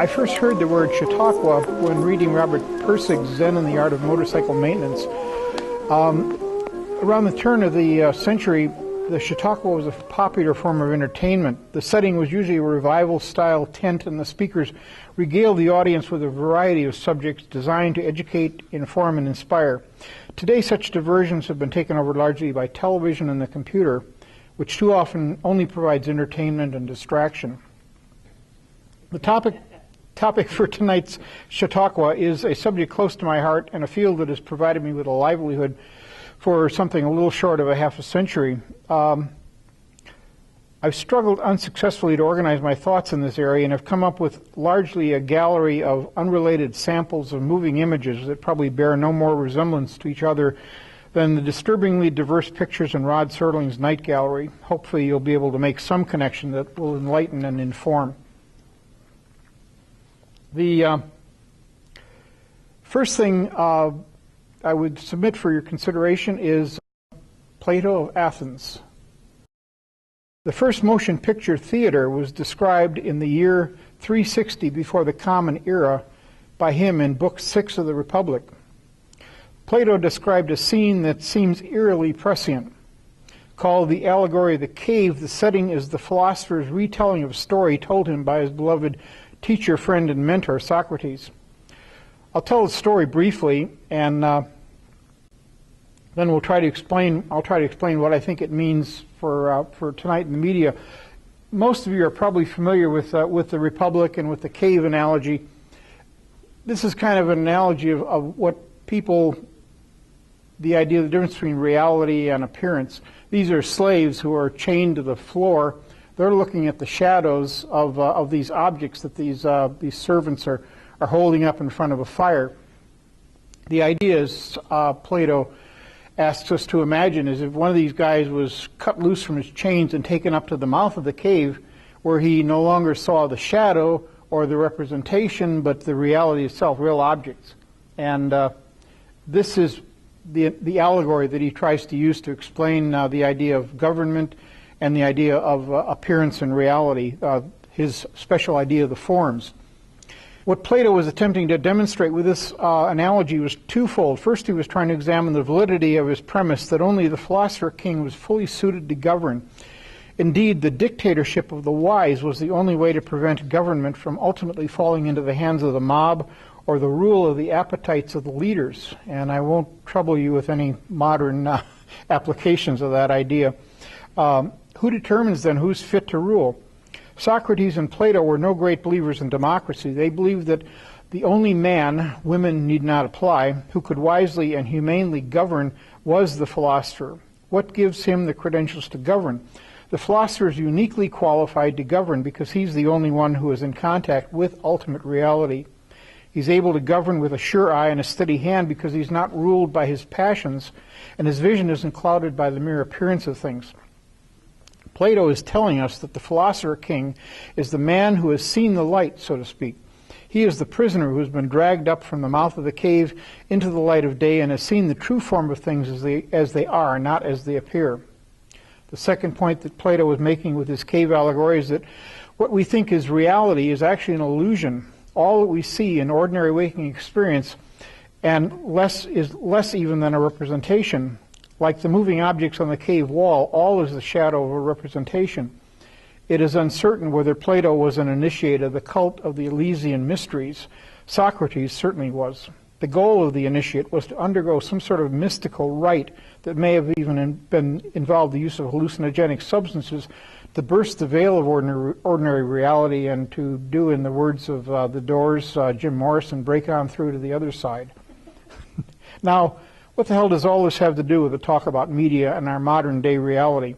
I first heard the word Chautauqua when reading Robert Pirsig's Zen and the Art of Motorcycle Maintenance. Around the turn of the century, the Chautauqua was a popular form of entertainment. The setting was usually a revival-style tent, and the speakers regaled the audience with a variety of subjects designed to educate, inform, and inspire. Today, such diversions have been taken over largely by television and the computer, which too often only provides entertainment and distraction. The topic for tonight's Chautauqua is a subject close to my heart and a field that has provided me with a livelihood for something a little short of a half a century. I've struggled unsuccessfully to organize my thoughts in this area and have come up with largely a gallery of unrelated samples of moving images that probably bear no more resemblance to each other than the disturbingly diverse pictures in Rod Serling's Night Gallery. Hopefully you'll be able to make some connection that will enlighten and inform. The first thing I would submit for your consideration is Plato of Athens. The first motion picture theater was described in the year 360 before the Common Era by him in Book 6 of the Republic. Plato described a scene that seems eerily prescient. Called the Allegory of the Cave, the setting is the philosopher's retelling of a story told him by his beloved teacher, friend, and mentor, Socrates. I'll tell the story briefly, and then I'll try to explain what I think it means for tonight in the media. Most of you are probably familiar with the Republic and with the cave analogy. This is kind of an analogy of what people, the idea of the difference between reality and appearance. These are slaves who are chained to the floor. They're looking at the shadows of these objects that these servants are holding up in front of a fire. The idea is, Plato asks us to imagine, is if one of these guys was cut loose from his chains and taken up to the mouth of the cave, where he no longer saw the shadow or the representation, but the reality itself, real objects. And this is the allegory that he tries to use to explain the idea of government and the idea of appearance and reality, his special idea of the forms. What Plato was attempting to demonstrate with this analogy was twofold. First, he was trying to examine the validity of his premise that only the philosopher king was fully suited to govern. Indeed, the dictatorship of the wise was the only way to prevent government from ultimately falling into the hands of the mob or the rule of the appetites of the leaders. And I won't trouble you with any modern applications of that idea. Who determines then who's fit to rule? Socrates and Plato were no great believers in democracy. They believed that the only man, women need not apply, who could wisely and humanely govern was the philosopher. What gives him the credentials to govern? The philosopher is uniquely qualified to govern because he's the only one who is in contact with ultimate reality. He's able to govern with a sure eye and a steady hand because he's not ruled by his passions, and his vision isn't clouded by the mere appearance of things. Plato is telling us that the philosopher king is the man who has seen the light, so to speak. He is the prisoner who has been dragged up from the mouth of the cave into the light of day and has seen the true form of things as they are, not as they appear. The second point that Plato was making with his cave allegory is that what we think is reality is actually an illusion. All that we see in ordinary waking experience and is less even than a representation. Like the moving objects on the cave wall, all is the shadow of a representation. It is uncertain whether Plato was an initiate of the cult of the Elysian mysteries. Socrates certainly was. The goal of the initiate was to undergo some sort of mystical rite that may have even involved the use of hallucinogenic substances to burst the veil of ordinary reality and to do, in the words of the Doors, Jim Morrison, break on through to the other side. Now, what the hell does all this have to do with the talk about media and our modern day reality?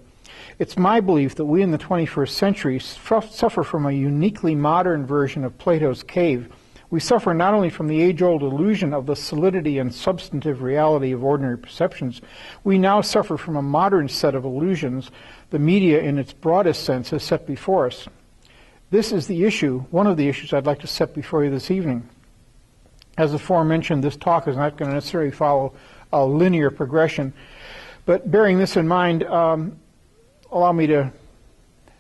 It's my belief that we in the 21st century suffer from a uniquely modern version of Plato's cave. We suffer not only from the age-old illusion of the solidity and substantive reality of ordinary perceptions, we now suffer from a modern set of illusions the media in its broadest sense has set before us. This is the issue, one of the issues I'd like to set before you this evening. As aforementioned, this talk is not going to necessarily follow a linear progression, but bearing this in mind, allow me to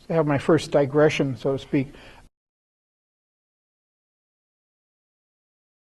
have my first digression, so to speak.